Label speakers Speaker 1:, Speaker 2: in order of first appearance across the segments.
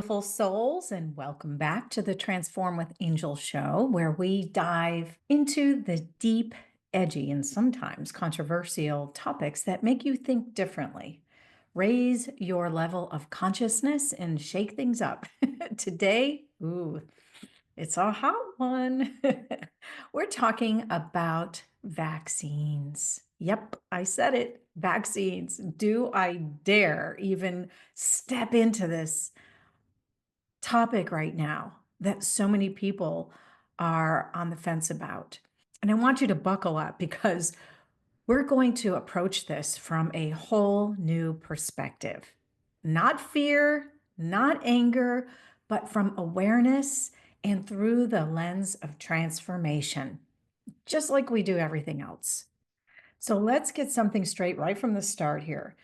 Speaker 1: beautiful souls, and welcome back to the Transform with Angel show, where we dive into the deep, edgy, and sometimes controversial topics that make you think differently. Raise your level of consciousness and shake things up. Today, it's a hot one. We're talking about vaccines. Yep, I said it. Vaccines. Do I dare even step into this topic right now that so many people are on the fence about? And I want you to buckle up because we're going to approach this from a whole new perspective. Not fear, not anger, but from awareness and through the lens of transformation, just like we do everything else. So let's get something straight right from the start here.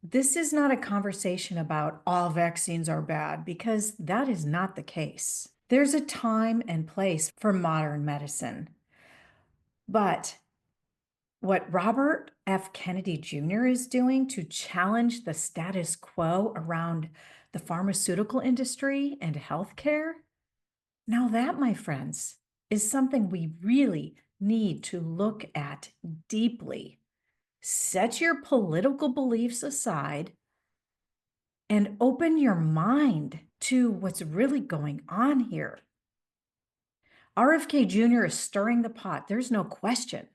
Speaker 1: This is not a conversation about all vaccines are bad, because that is not the case. There's a time and place for modern medicine. But what Robert F. Kennedy Jr. is doing to challenge the status quo around the pharmaceutical industry and healthcare, now that, my friends, is something we really need to look at deeply. Set your political beliefs aside and open your mind to what's really going on here. RFK Jr. is stirring the pot. There's no question,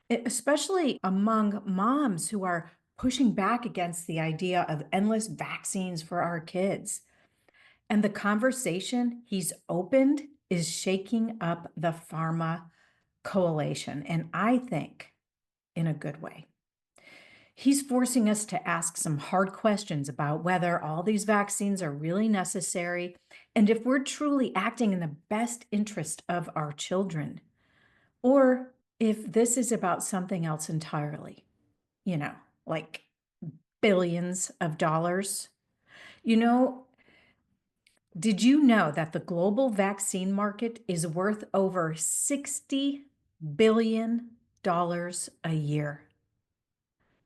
Speaker 1: especially among moms who are pushing back against the idea of endless vaccines for our kids. And the conversation he's opened is shaking up the pharma coalition, and I think in a good way. He's forcing us to ask some hard questions about whether all these vaccines are really necessary and if we're truly acting in the best interest of our children, or if this is about something else entirely, you know, like billions of dollars. You know, did you know that the global vaccine market is worth over $60 billion a year?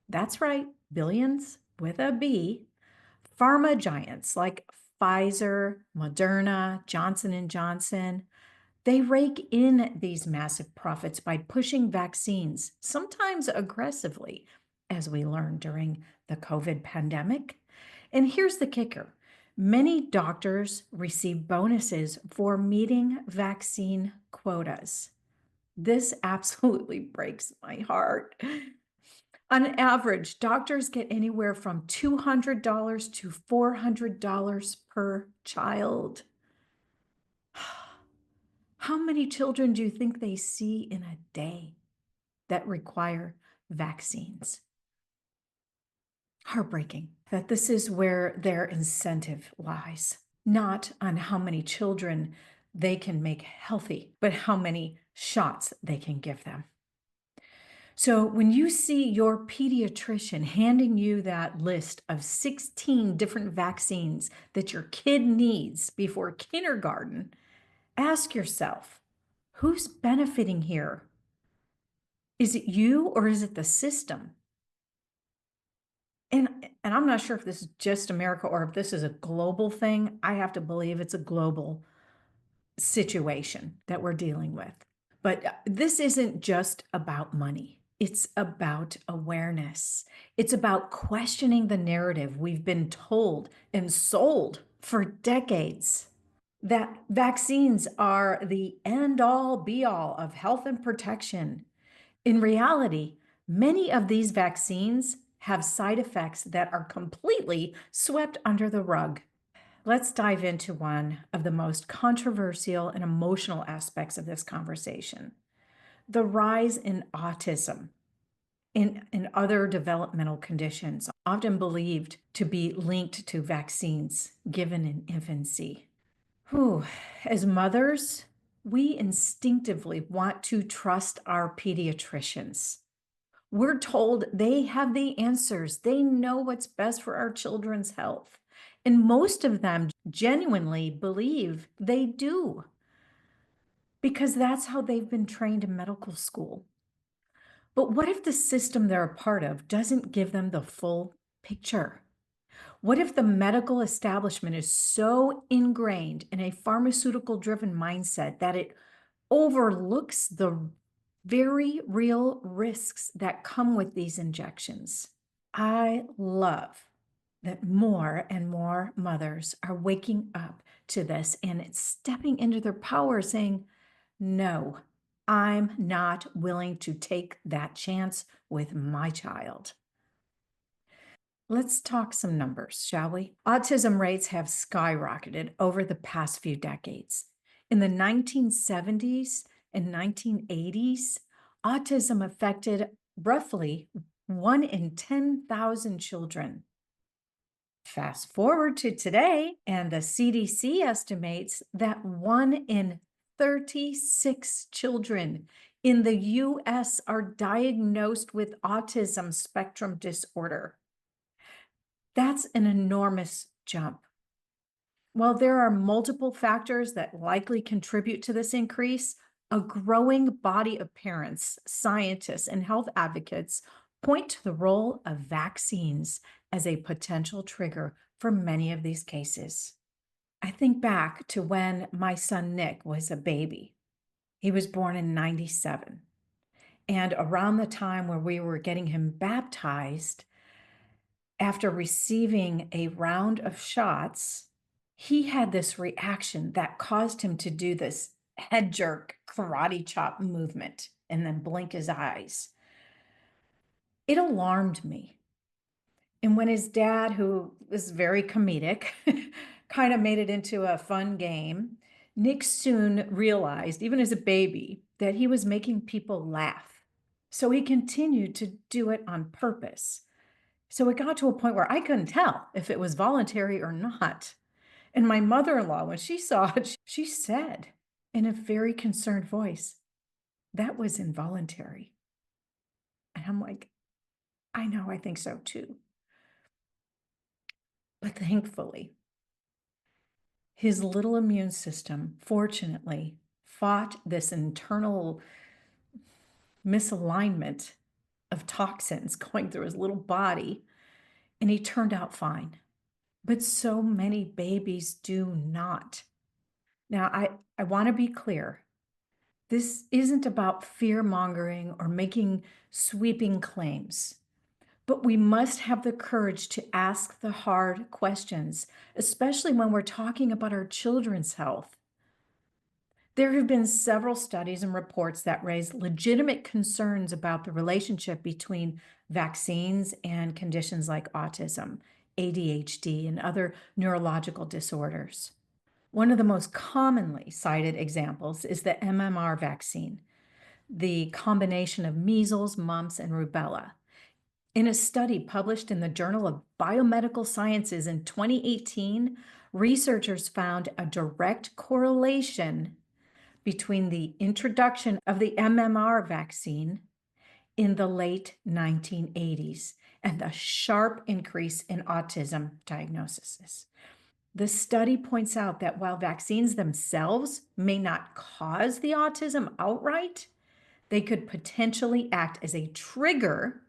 Speaker 1: That's right, billions with a B. Pharma giants like Pfizer, Moderna, Johnson and Johnson, they rake in these massive profits by pushing vaccines, sometimes aggressively, as we learned during the COVID pandemic. And here's the kicker. Many doctors receive bonuses for meeting vaccine quotas. This absolutely breaks my heart. On average, doctors get anywhere from $200 to $400 per child. How many children do you think they see in a day that require vaccines? Heartbreaking that this is where their incentive lies, not on how many children they can make healthy, but how many shots they can give them. So when you see your pediatrician handing you that list of 16 different vaccines that your kid needs before kindergarten, ask yourself, who's benefiting here? Is it you or is it the system? And I'm not sure if this is just America or if this is a global thing. I have to believe it's a global situation that we're dealing with. But this isn't just about money. It's about awareness. It's about questioning the narrative we've been told and sold for decades, that vaccines are the end all be all of health and protection. In reality, many of these vaccines have side effects that are completely swept under the rug. Let's dive into one of the most controversial and emotional aspects of this conversation: the rise in autism and other developmental conditions, often believed to be linked to vaccines given in infancy. Whew. As mothers, we instinctively want to trust our pediatricians. We're told they have the answers. They know what's best for our children's health. And most of them genuinely believe they do, because that's how they've been trained in medical school. But what if the system they're a part of doesn't give them the full picture? What if the medical establishment is so ingrained in a pharmaceutical driven mindset that it overlooks the very real risks that come with these injections? I love that more and more mothers are waking up to this and it's stepping into their power saying, no, I'm not willing to take that chance with my child. Let's talk some numbers, shall we? Autism rates have skyrocketed over the past few decades. In the 1970s and 1980s, autism affected roughly 1 in 10,000 children. Fast forward to today, and the CDC estimates that 1 in 36 children in the US are diagnosed with autism spectrum disorder. That's an enormous jump. While there are multiple factors that likely contribute to this increase, a growing body of parents, scientists, and health advocates point to the role of vaccines as a potential trigger for many of these cases. I think back to when my son Nick was a baby. He was born in 97. And around the time where we were getting him baptized, after receiving a round of shots, he had this reaction that caused him to do this head jerk karate chop movement and then blink his eyes. It alarmed me. And when his dad, who was very comedic, kind of made it into a fun game, Nick soon realized, even as a baby, that he was making people laugh. So he continued to do it on purpose. So it got to a point where I couldn't tell if it was voluntary or not. And my mother-in-law, when she saw it, she said in a very concerned voice, "That was involuntary." And I'm like, I know, I think so too. But thankfully, his little immune system, fortunately, fought this internal misalignment of toxins going through his little body, and he turned out fine. But so many babies do not. Now, I want to be clear. This isn't about fear mongering or making sweeping claims, but we must have the courage to ask the hard questions, especially when we're talking about our children's health. There have been several studies and reports that raise legitimate concerns about the relationship between vaccines and conditions like autism, ADHD, and other neurological disorders. One of the most commonly cited examples is the MMR vaccine, the combination of measles, mumps, and rubella. In a study published in the Journal of Biomedical Sciences in 2018, researchers found a direct correlation between the introduction of the MMR vaccine in the late 1980s and the sharp increase in autism diagnoses. The study points out that while vaccines themselves may not cause the autism outright, they could potentially act as a trigger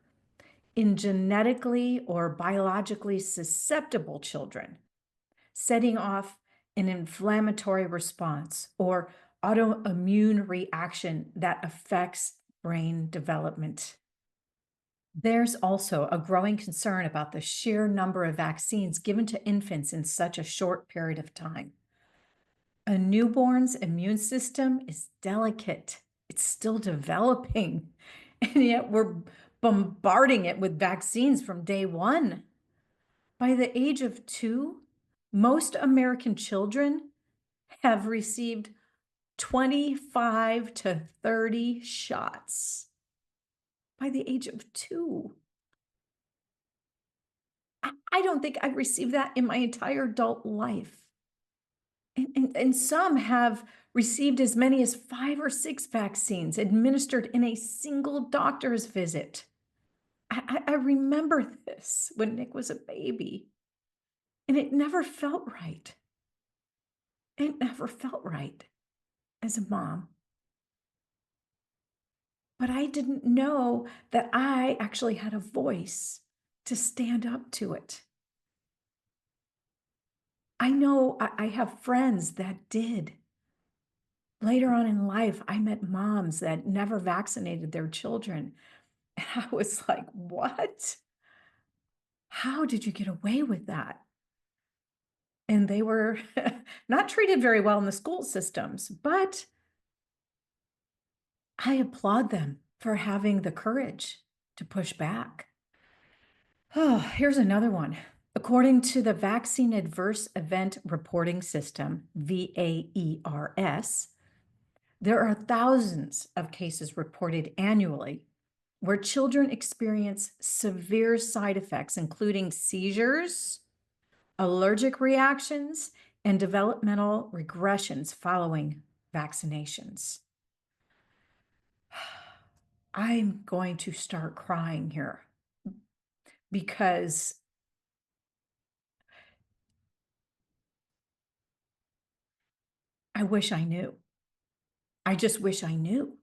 Speaker 1: in genetically or biologically susceptible children, setting off an inflammatory response or autoimmune reaction that affects brain development. There's also a growing concern about the sheer number of vaccines given to infants in such a short period of time. A newborn's immune system is delicate, it's still developing, and yet we're bombarding it with vaccines from day one. By the age of 2, most American children have received 25 to 30 shots. By the age of 2. I don't think I've received that in my entire adult life. And some have received as many as 5 or 6 vaccines administered in a single doctor's visit. I remember this when Nick was a baby, and it never felt right. It never felt right as a mom. But I didn't know that I actually had a voice to stand up to it. I know I have friends that did. Later on in life, I met moms that never vaccinated their children. And I was like, what? How did you get away with that? And they were not treated very well in the school systems, but I applaud them for having the courage to push back. Oh, here's another one. According to the Vaccine Adverse Event Reporting System, VAERS, there are thousands of cases reported annually where children experience severe side effects, including seizures, allergic reactions, and developmental regressions following vaccinations. I'm going to start crying here because I wish I knew. I just wish I knew.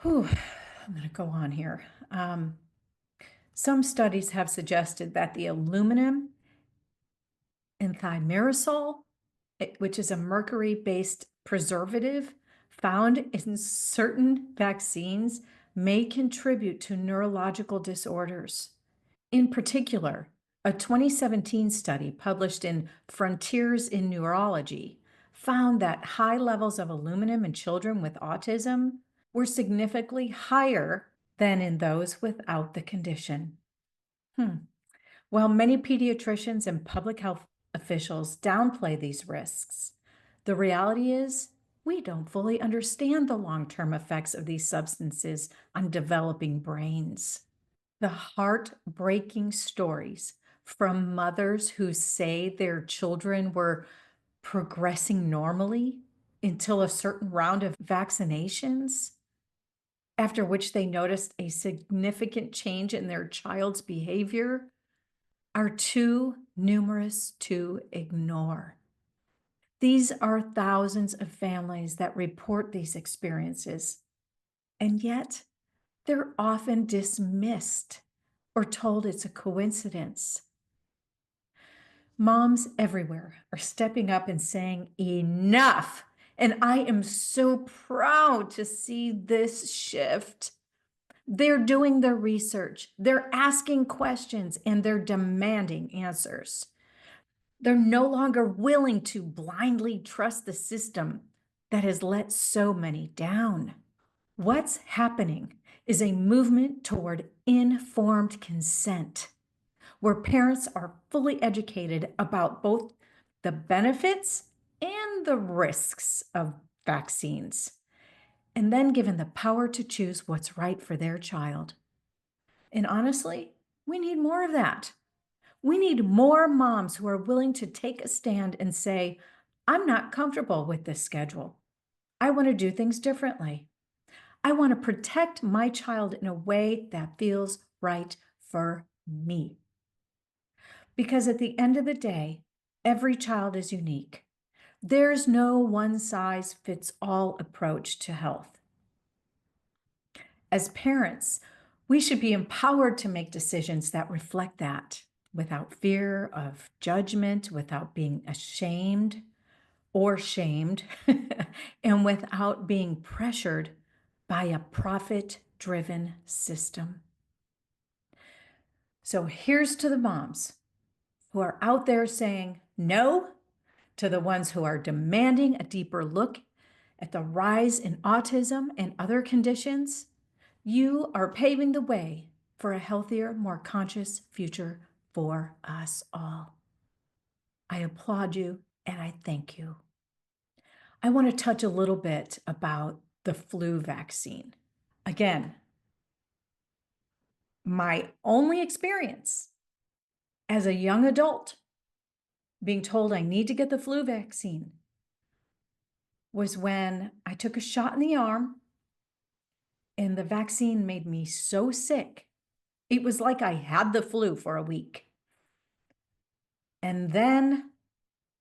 Speaker 1: Whew, I'm going to go on here. Some studies have suggested that the aluminum in thimerosal, which is a mercury-based preservative found in certain vaccines, may contribute to neurological disorders. In particular, a 2017 study published in Frontiers in Neurology found that high levels of aluminum in children with autism were significantly higher than in those without the condition. While many pediatricians and public health officials downplay these risks, the reality is we don't fully understand the long-term effects of these substances on developing brains. The heartbreaking stories from mothers who say their children were progressing normally until a certain round of vaccinations, after which they noticed a significant change in their child's behavior, are too numerous to ignore. These are thousands of families that report these experiences, and yet they're often dismissed or told it's a coincidence. Moms everywhere are stepping up and saying, enough. And I am so proud to see this shift. They're doing their research, they're asking questions, and they're demanding answers. They're no longer willing to blindly trust the system that has let so many down. What's happening is a movement toward informed consent, where parents are fully educated about both the benefits and the risks of vaccines, and then given the power to choose what's right for their child. And honestly, we need more of that. We need more moms who are willing to take a stand and say, I'm not comfortable with this schedule. I want to do things differently. I want to protect my child in a way that feels right for me. Because at the end of the day, every child is unique. There's no one size fits all approach to health. As parents, we should be empowered to make decisions that reflect that without fear of judgment, without being ashamed or shamed, and without being pressured by a profit-driven system. So here's to the moms who are out there saying no, to the ones who are demanding a deeper look at the rise in autism and other conditions. You are paving the way for a healthier, more conscious future for us all. I applaud you and I thank you. I want to touch a little bit about the flu vaccine. Again, my only experience as a young adult being told I need to get the flu vaccine was when I took a shot in the arm and the vaccine made me so sick. It was like I had the flu for a week. And then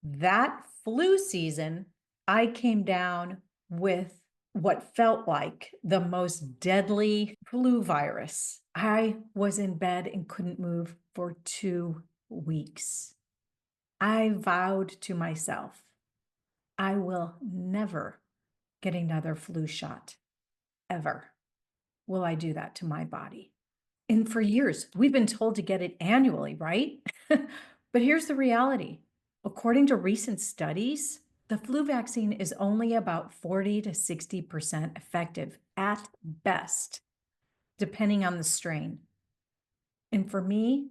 Speaker 1: that flu season, I came down with what felt like the most deadly flu virus. I was in bed and couldn't move for 2 weeks. I vowed to myself, I will never get another flu shot, ever. Will I do that to my body? And for years, we've been told to get it annually, right? But here's the reality. According to recent studies, the flu vaccine is only about 40 to 60% effective at best, depending on the strain. And for me,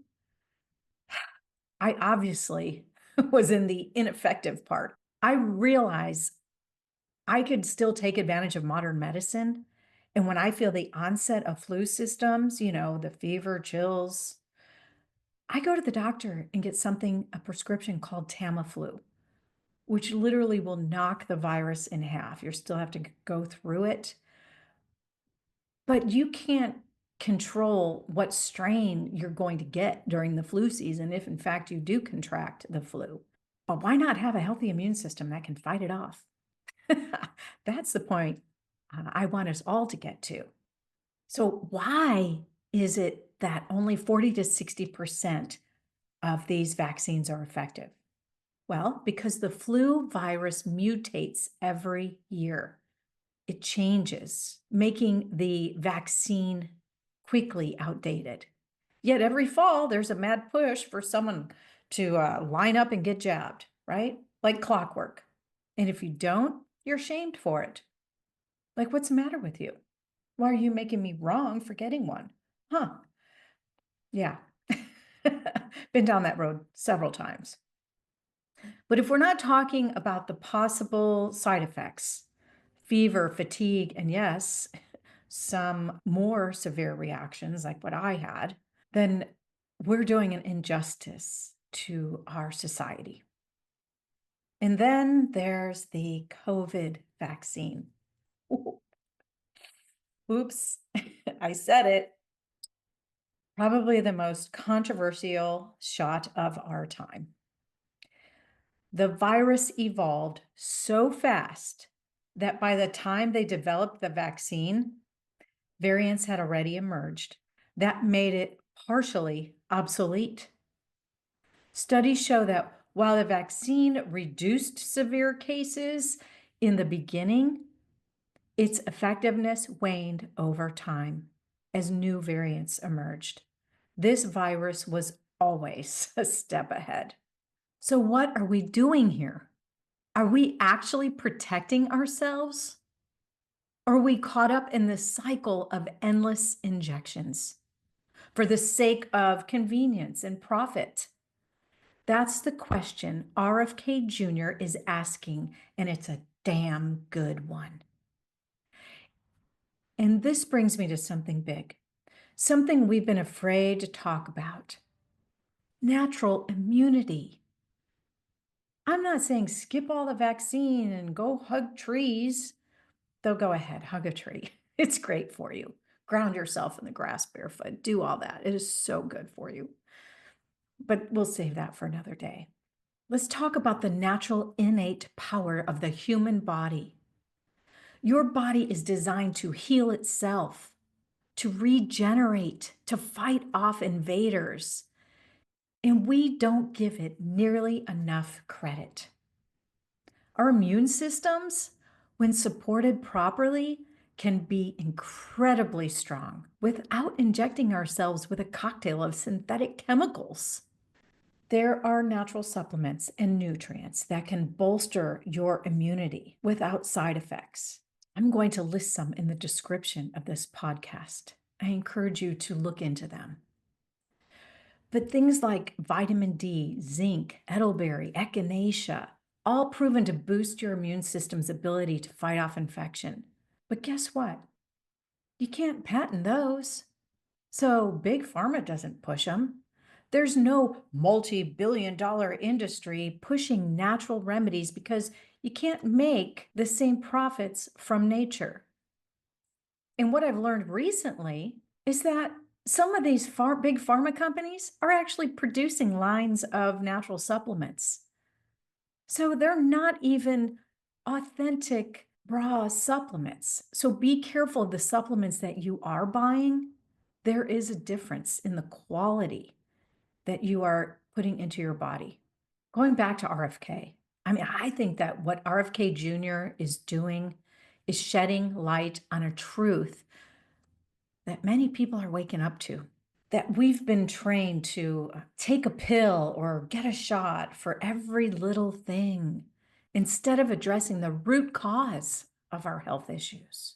Speaker 1: I obviously was in the ineffective part. I realize I could still take advantage of modern medicine. And when I feel the onset of flu symptoms, the fever, chills, I go to the doctor and get a prescription called Tamiflu, which literally will knock the virus in half. You still have to go through it, but you can't control what strain you're going to get during the flu season if, in fact, you do contract the flu. But why not have a healthy immune system that can fight it off? That's the point I want us all to get to. So, why is it that only 40 to 60% of these vaccines are effective? Well, because the flu virus mutates every year. It changes, making the vaccine quickly outdated. Yet every fall, there's a mad push for someone to line up and get jabbed, right? Like clockwork. And if you don't, you're shamed for it. Like, what's the matter with you? Why are you making me wrong for getting one? Huh. Yeah. Been down that road several times. But if we're not talking about the possible side effects, fever, fatigue, and yes, some more severe reactions like what I had, then we're doing an injustice to our society. And then there's the COVID vaccine. Oops, I said it. Probably the most controversial shot of our time. The virus evolved so fast that by the time they developed the vaccine, variants had already emerged. That made it partially obsolete. Studies show that while the vaccine reduced severe cases in the beginning, its effectiveness waned over time as new variants emerged. This virus was always a step ahead. So, what are we doing here? Are we actually protecting ourselves? Or are we caught up in this cycle of endless injections for the sake of convenience and profit? That's the question RFK Jr. is asking, and it's a damn good one. And this brings me to something big, something we've been afraid to talk about: natural immunity. I'm not saying skip all the vaccine and go hug trees. Though go ahead, hug a tree. It's great for you. Ground yourself in the grass barefoot. Do all that. It is so good for you. But we'll save that for another day. Let's talk about the natural innate power of the human body. Your body is designed to heal itself, to regenerate, to fight off invaders. And we don't give it nearly enough credit. Our immune systems, when supported properly, can be incredibly strong without injecting ourselves with a cocktail of synthetic chemicals. There are natural supplements and nutrients that can bolster your immunity without side effects. I'm going to list some in the description of this podcast. I encourage you to look into them. But things like vitamin D, zinc, elderberry, echinacea, all proven to boost your immune system's ability to fight off infection. But guess what? You can't patent those. So Big Pharma doesn't push them. There's no multi-billion-dollar industry pushing natural remedies because you can't make the same profits from nature. And what I've learned recently is that some of these big pharma companies are actually producing lines of natural supplements. So they're not even authentic raw supplements. So be careful of the supplements that you are buying. There is a difference in the quality that you are putting into your body. Going back to RFK, I mean, I think that what RFK Jr. is doing is shedding light on a truth that many people are waking up to. That we've been trained to take a pill or get a shot for every little thing instead of addressing the root cause of our health issues.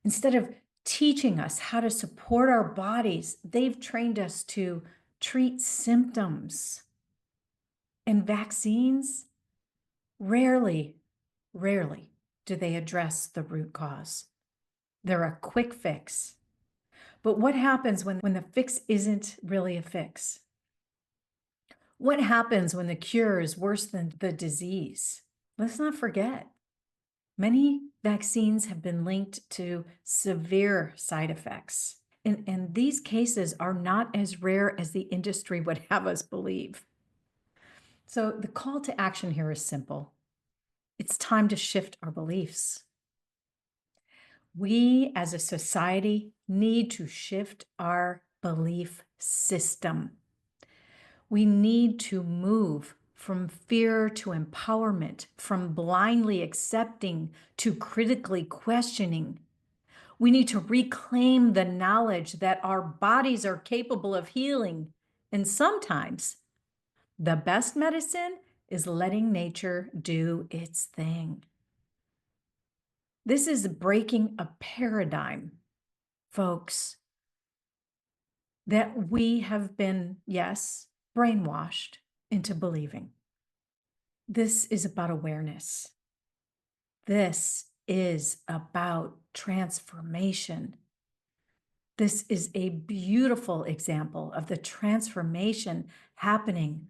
Speaker 1: Instead of teaching us how to support our bodies, they've trained us to treat symptoms. And vaccines, rarely, rarely do they address the root cause. They're a quick fix. But what happens when the fix isn't really a fix? What happens when the cure is worse than the disease? Let's not forget, many vaccines have been linked to severe side effects. And these cases are not as rare as the industry would have us believe. So the call to action here is simple. It's time to shift our beliefs. We as a society need to shift our belief system. We need to move from fear to empowerment, from blindly accepting to critically questioning. We need to reclaim the knowledge that our bodies are capable of healing. And sometimes the best medicine is letting nature do its thing. This is breaking a paradigm, folks, that we have been, yes, brainwashed into believing. This is about awareness. This is about transformation. This is a beautiful example of the transformation happening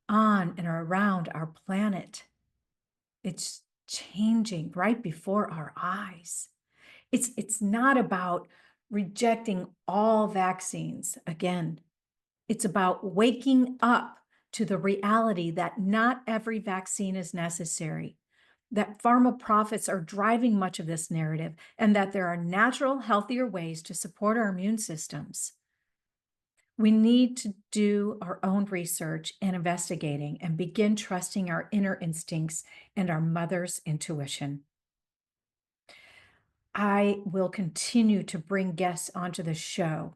Speaker 1: on and around our planet. It's changing right before our eyes. It's not about rejecting all vaccines. Again, it's about waking up to the reality that not every vaccine is necessary, that pharma profits are driving much of this narrative, and that there are natural, healthier ways to support our immune systems. We need to do our own research and investigating and begin trusting our inner instincts and our mother's intuition. I will continue to bring guests onto the show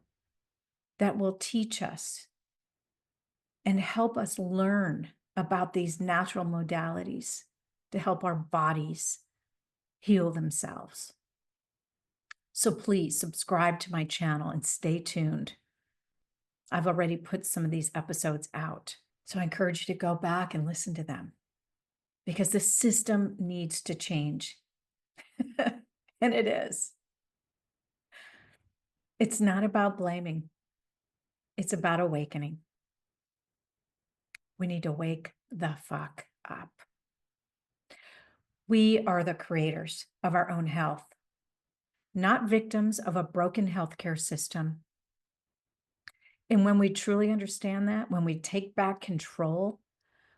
Speaker 1: that will teach us and help us learn about these natural modalities to help our bodies heal themselves. So please subscribe to my channel and stay tuned. I've already put some of these episodes out, so I encourage you to go back and listen to them because the system needs to change. And it is. It's not about blaming. It's about awakening. We need to wake the fuck up. We are the creators of our own health, not victims of a broken healthcare system. And when we truly understand that, when we take back control,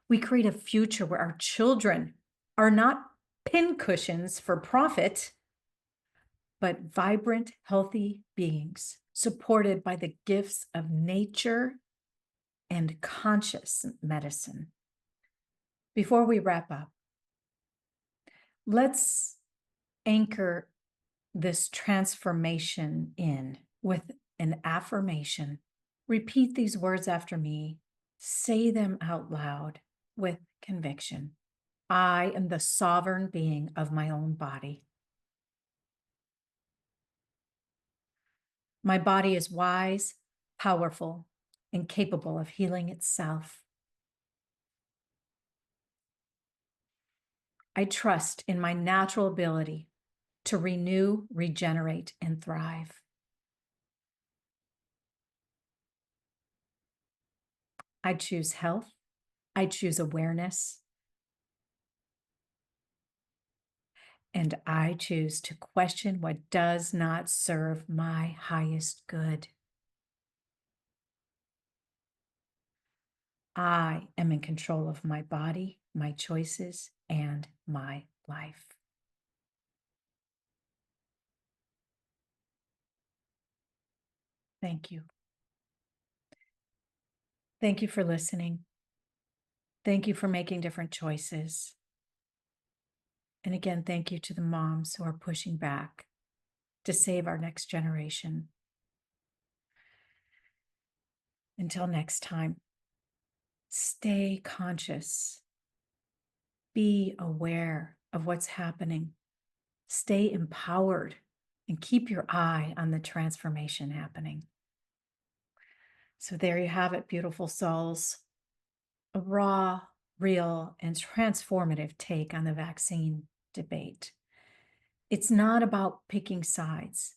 Speaker 1: we create a future where our children are not pincushions for profit, but vibrant, healthy beings supported by the gifts of nature and conscious medicine. Before we wrap up, let's anchor this transformation in with an affirmation. Repeat these words after me. Say them out loud with conviction. I am the sovereign being of my own body. My body is wise, powerful, and capable of healing itself. I trust in my natural ability to renew, regenerate, and thrive. I choose health. I choose awareness. And I choose to question what does not serve my highest good. I am in control of my body, my choices, and my life. Thank you. Thank you for listening. Thank you for making different choices. And again, thank you to the moms who are pushing back to save our next generation. Until next time, stay conscious. Be aware of what's happening. Stay empowered and keep your eye on the transformation happening. So there you have it, beautiful souls. A raw, real, and transformative take on the vaccine debate. It's not about picking sides.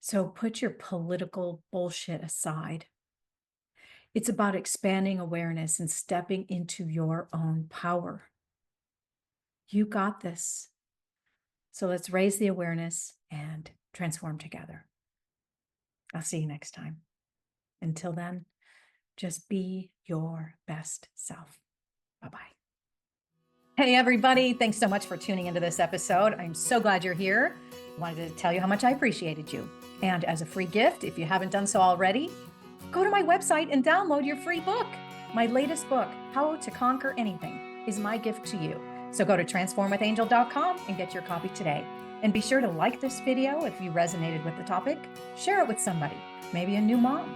Speaker 1: So put your political bullshit aside. It's about expanding awareness and stepping into your own power. You got this. So let's raise the awareness and transform together. I'll see you next time. Until then, just be your best self. Bye-bye. Hey, everybody. Thanks so much for tuning into this episode. I'm so glad you're here. I wanted to tell you how much I appreciated you. And as a free gift, if you haven't done so already, go to my website and download your free book. My latest book, How to Conquer Anything, is my gift to you. So go to transformwithangel.com and get your copy today. And be sure to like this video if you resonated with the topic. Share it with somebody, maybe a new mom.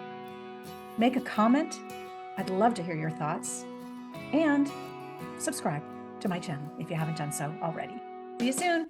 Speaker 1: Make a comment. I'd love to hear your thoughts. And subscribe to my channel if you haven't done so already. See you soon.